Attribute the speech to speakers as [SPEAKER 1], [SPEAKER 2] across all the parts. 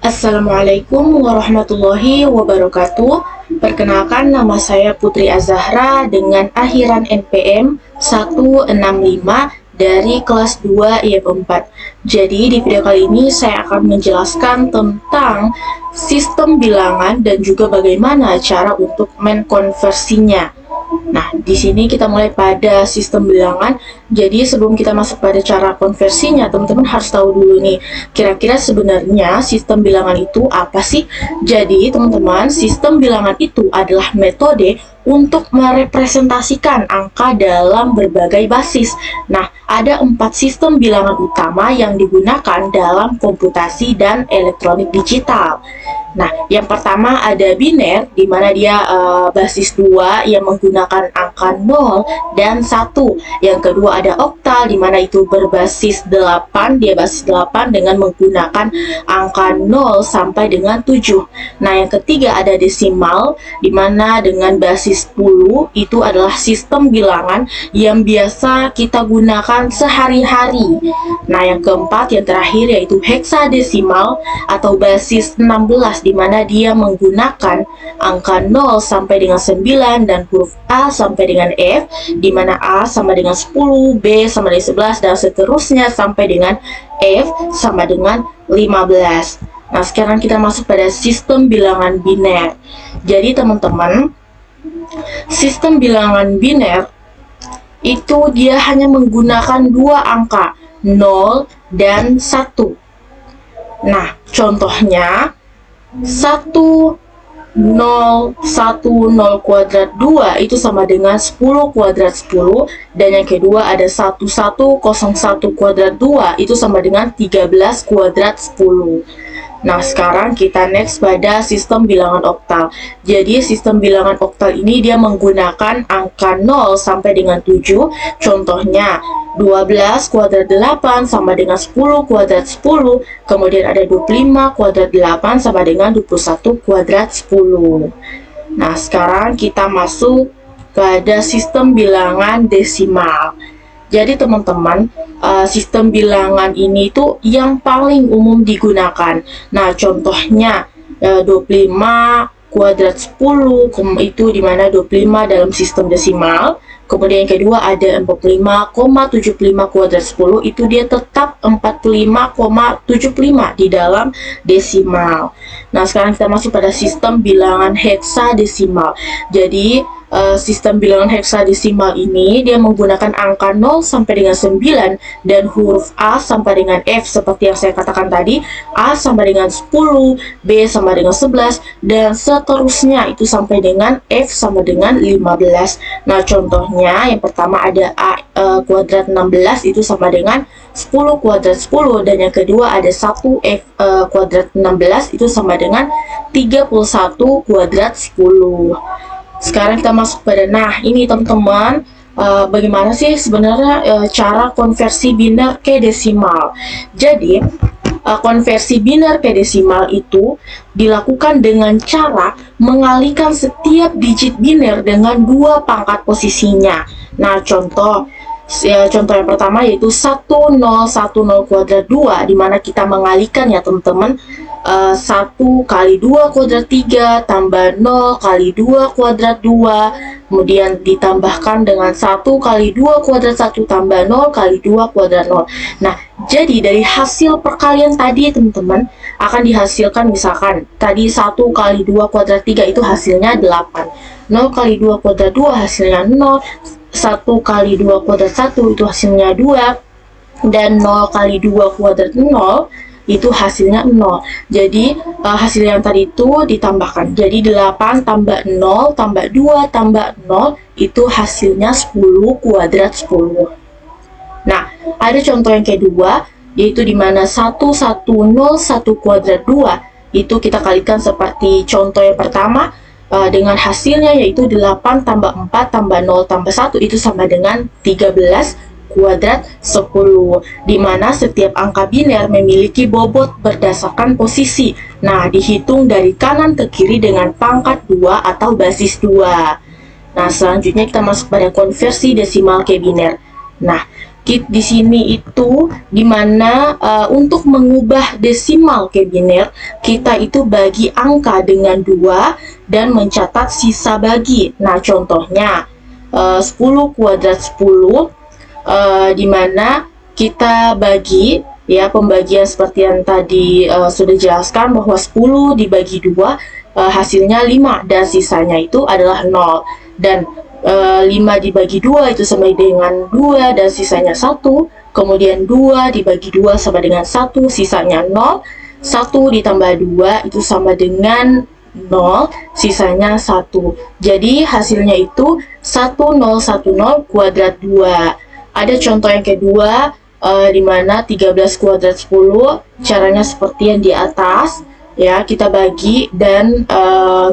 [SPEAKER 1] Assalamualaikum warahmatullahi wabarakatuh. Perkenalkan, nama saya Putri Azahra dengan akhiran NPM 165 dari kelas 2 IF4. Jadi di video kali ini saya akan menjelaskan tentang sistem bilangan dan juga bagaimana cara untuk menkonversinya. Nah, di sini kita mulai pada sistem bilangan. Jadi sebelum kita masuk pada cara konversinya, teman-teman harus tahu dulu nih, kira-kira sebenarnya sistem bilangan itu apa sih? Jadi, teman-teman, sistem bilangan itu adalah metode untuk merepresentasikan angka dalam berbagai basis. Nah, ada 4 sistem bilangan utama yang digunakan dalam komputasi dan elektronik digital. Nah, yang pertama ada biner, di mana dia basis 2 yang menggunakan angka 0 dan 1. Yang kedua ada oktal, di mana itu berbasis 8, dia basis 8 dengan menggunakan angka 0 sampai dengan 7. Nah, yang ketiga ada desimal, di mana dengan basis 10 itu adalah sistem bilangan yang biasa kita gunakan sehari-hari. Nah, yang keempat, yang terakhir yaitu heksadesimal atau basis 16, di mana dia menggunakan angka 0 sampai dengan 9 dan huruf A sampai dengan F, di mana A sama dengan 10, B sama dengan 11, dan seterusnya sampai dengan F sama dengan 15. Nah, sekarang kita masuk pada sistem bilangan biner. Jadi teman-teman, sistem bilangan biner itu dia hanya menggunakan 2 angka, 0 dan 1. Nah, contohnya 1, 0, 1, 0 kuadrat 2 itu sama dengan 10 kuadrat 10. Dan yang kedua ada 1, 1, 0, 1 kuadrat 2 itu sama dengan 13 kuadrat 10. Nah, sekarang kita next pada sistem bilangan oktal. Jadi sistem bilangan oktal ini dia menggunakan angka 0 sampai dengan 7. Contohnya 12 kuadrat 8 sama dengan 10 kuadrat 10. Kemudian ada 25 kuadrat 8 sama dengan 21 kuadrat 10. Nah, sekarang kita masuk pada sistem bilangan desimal. Jadi teman-teman, sistem bilangan ini tuh yang paling umum digunakan. Nah, contohnya 25 kuadrat 10 itu dimana 25 dalam sistem desimal. Kemudian yang kedua ada 45,75 kuadrat 10, itu dia tetap 45,75 di dalam desimal. Nah, sekarang kita masuk pada sistem bilangan heksadesimal. Jadi sistem bilangan heksadesimal ini dia menggunakan angka 0 sampai dengan 9 dan huruf A sampai dengan F seperti yang saya katakan tadi. A sama dengan 10, B sama dengan 11, dan seterusnya itu sampai dengan F sama dengan 15. Nah, contohnya yang pertama ada A kuadrat 16 itu sama dengan 10 kuadrat 10, dan yang kedua ada 1 F kuadrat 16 itu sama dengan 31 kuadrat 10. Sekarang kita masuk pada, nah ini teman-teman, bagaimana sih sebenarnya cara konversi biner ke desimal. Jadi konversi biner ke desimal itu dilakukan dengan cara mengalihkan setiap digit biner dengan 2 pangkat posisinya. Nah, contoh yang pertama yaitu 1010 kuadrat 2, dimana kita mengalihkan ya teman-teman, 1 kali 2 kuadrat 3 tambah 0 kali 2 kuadrat 2, kemudian ditambahkan dengan 1 kali 2 kuadrat 1 tambah 0 kali 2 kuadrat 0. Nah, jadi dari hasil perkalian tadi teman-teman akan dihasilkan, misalkan tadi 1 kali 2 kuadrat 3 itu hasilnya 8, 0 kali 2 kuadrat 2 hasilnya 0, 1 kali 2 kuadrat 1 itu hasilnya 2, dan 0 kali 2 kuadrat 0 itu hasilnya 0. Jadi hasil yang tadi itu ditambahkan. Jadi 8 tambah 0 tambah 2 tambah 0 itu hasilnya 10 kuadrat 10. Nah, ada contoh yang kedua yaitu dimana 1101 kuadrat 2 itu kita kalikan seperti contoh yang pertama, dengan hasilnya yaitu 8 tambah 4 tambah 0 tambah 1 itu sama dengan 13 kuadrat 10, di mana setiap angka biner memiliki bobot berdasarkan posisi. Nah, dihitung dari kanan ke kiri dengan pangkat 2 atau basis 2. Nah, selanjutnya kita masuk pada konversi desimal ke biner. Nah, di sini itu dimana untuk mengubah desimal ke biner, kita itu bagi angka dengan 2 dan mencatat sisa bagi. Nah, contohnya 10 kuadrat 10, dimana kita bagi, ya, pembagian seperti yang tadi sudah jelaskan bahwa 10 dibagi 2 hasilnya 5 dan sisanya itu adalah 0. Dan 5 dibagi 2 itu sama dengan 2 dan sisanya 1. Kemudian 2 dibagi 2 sama dengan 1, sisanya 0. 1 ditambah 2 itu sama dengan 0, sisanya 1. Jadi hasilnya itu 1010 kuadrat 2. Ada contoh yang kedua, di mana 13 kuadrat 10, caranya seperti yang di atas. Ya, kita bagi dan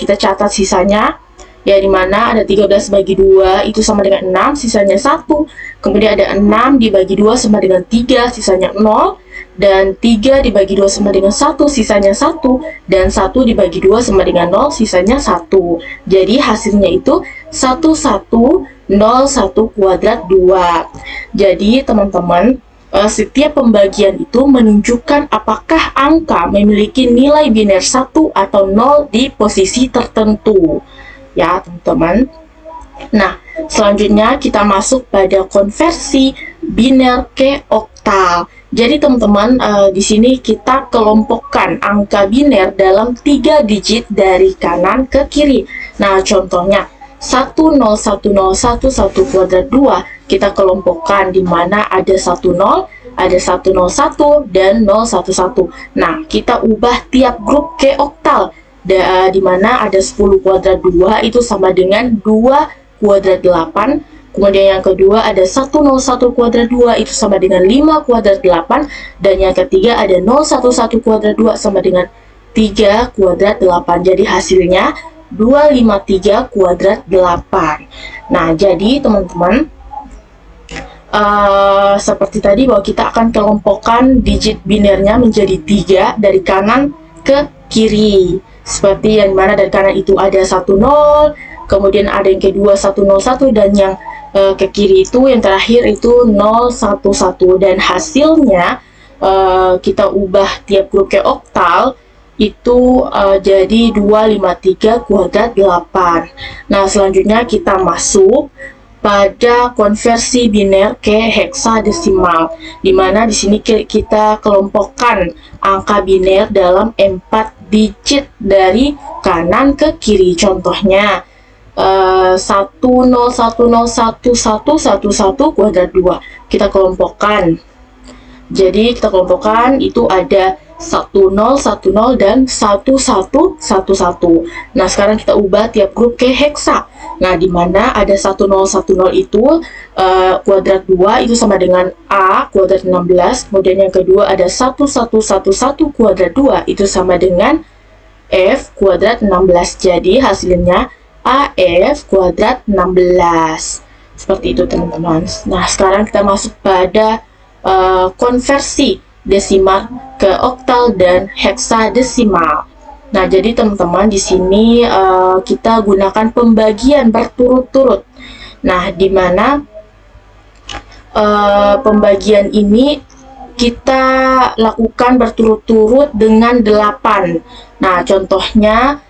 [SPEAKER 1] kita catat sisanya. Ya, dimana ada 13 bagi 2 itu sama dengan 6, sisanya 1. Kemudian ada 6 dibagi 2 sama dengan 3, sisanya 0. Dan 3 dibagi 2 sama dengan 1, sisanya 1. Dan 1 dibagi 2 sama dengan 0, sisanya 1. Jadi hasilnya itu 1101 kuadrat 2. Jadi teman-teman, setiap pembagian itu menunjukkan apakah angka memiliki nilai biner 1 atau 0 di posisi tertentu. Ya, teman-teman. Nah, selanjutnya kita masuk pada konversi biner ke oktal. Jadi teman-teman, di sini kita kelompokkan angka biner dalam 3 digit dari kanan ke kiri. Nah, contohnya 10101 kuadrat 2 kita kelompokkan di mana ada 10, ada 101 dan 011. Nah, kita ubah tiap grup ke oktal. Di mana ada 10 kuadrat 2 itu sama dengan 2 kuadrat 8. Kemudian yang kedua ada 101 kuadrat 2 itu sama dengan 5 kuadrat 8. Dan yang ketiga ada 011 kuadrat 2 sama dengan 3 kuadrat 8. Jadi hasilnya 253 kuadrat 8. Nah, jadi teman-teman, seperti tadi bahwa kita akan kelompokkan digit binernya menjadi 3 dari kanan ke kiri. Seperti yang mana dari kanan itu ada 10, kemudian ada yang kedua 101, dan yang ke kiri itu yang terakhir itu 011. Dan hasilnya kita ubah tiap grup ke oktal itu jadi 253 kuadrat 8. Nah, selanjutnya kita masuk pada konversi biner ke heksadesimal, dimana di sini kita kelompokkan angka biner dalam 4 digit dari kanan ke kiri. Contohnya 10101111 kuadrat 2 kita kelompokkan. Jadi kita kelompokkan itu ada 1010 dan 1111. Nah, sekarang kita ubah tiap grup ke heksa. Nah, di mana ada 1010 itu kuadrat 2 itu sama dengan A kuadrat 16. Kemudian yang kedua ada 1111 kuadrat 2 itu sama dengan F kuadrat 16. Jadi hasilnya AF kuadrat 16. Seperti itu, teman-teman. Nah, sekarang kita masuk pada konversi desimal ke oktal dan heksadesimal. Nah, jadi teman-teman di sini kita gunakan pembagian berturut-turut. Nah, di mana pembagian ini kita lakukan berturut-turut dengan 8. Nah, contohnya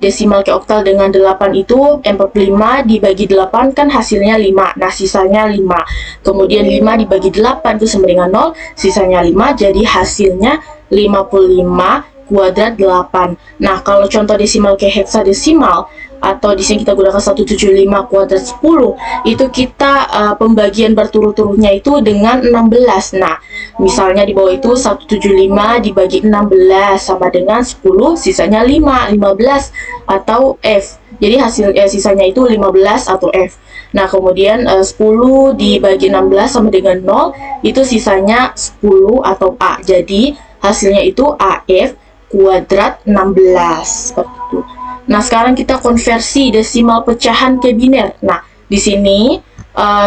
[SPEAKER 1] desimal ke oktal dengan 8 itu 45 dibagi 8 kan hasilnya 5. Nah, sisanya 5. Kemudian 5 dibagi 8 itu sama dengan 0, sisanya 5. Jadi hasilnya 55 kuadrat 8. Nah, kalau contoh desimal ke heksadesimal atau di sini kita gunakan 175 kuadrat 10, itu kita pembagian berturut-turutnya itu dengan 16. Nah, misalnya di bawah itu 175 dibagi 16 sama dengan 10, sisanya 5, 15 atau F. Jadi hasil sisanya itu 15 atau F. Nah, kemudian 10 dibagi 16 sama dengan 0, itu sisanya 10 atau A. Jadi hasilnya itu AF kuadrat 16. Seperti itu. Nah, sekarang kita konversi desimal pecahan ke biner. Nah, di sini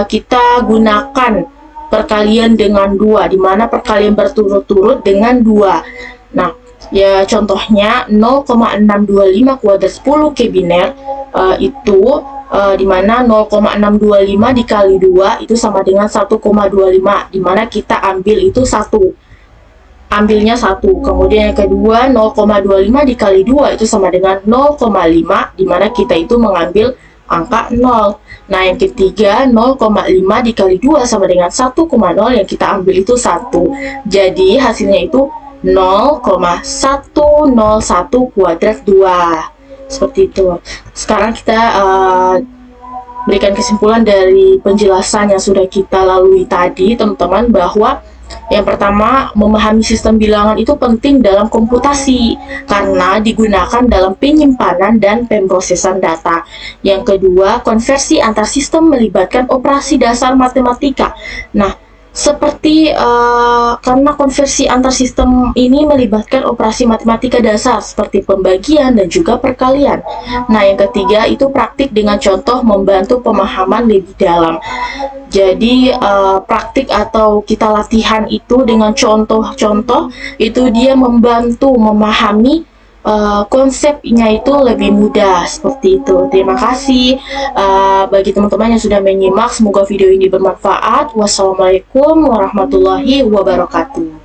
[SPEAKER 1] kita gunakan perkalian dengan 2, di mana perkalian berturut-turut dengan 2. Nah, ya contohnya 0,625 kuadrat 10 ke biner itu di mana 0,625 dikali 2 itu sama dengan 1,25, di mana kita ambil itu ambilnya 1. Kemudian yang kedua 0,25 dikali 2 itu sama dengan 0,5, di mana kita itu mengambil angka 0. Nah, yang ketiga 0,5 dikali 2 sama dengan 1,0, yang kita ambil itu 1. Jadi hasilnya itu 0,101 kuadrat 2. Seperti itu. Sekarang kita berikan kesimpulan dari penjelasan yang sudah kita lalui tadi, teman-teman, bahwa yang pertama, memahami sistem bilangan itu penting dalam komputasi karena digunakan dalam penyimpanan dan pemrosesan data. Yang kedua, konversi antar sistem melibatkan operasi dasar matematika. Nah, seperti karena konversi antar sistem ini melibatkan operasi matematika dasar seperti pembagian dan juga perkalian. Nah, yang ketiga itu praktik dengan contoh membantu pemahaman lebih dalam. Jadi praktik atau kita latihan itu dengan contoh-contoh itu dia membantu memahami konsepnya itu lebih mudah, seperti itu. Terima kasih bagi teman-teman yang sudah menyimak. Semoga video ini bermanfaat. Wassalamualaikum warahmatullahi wabarakatuh.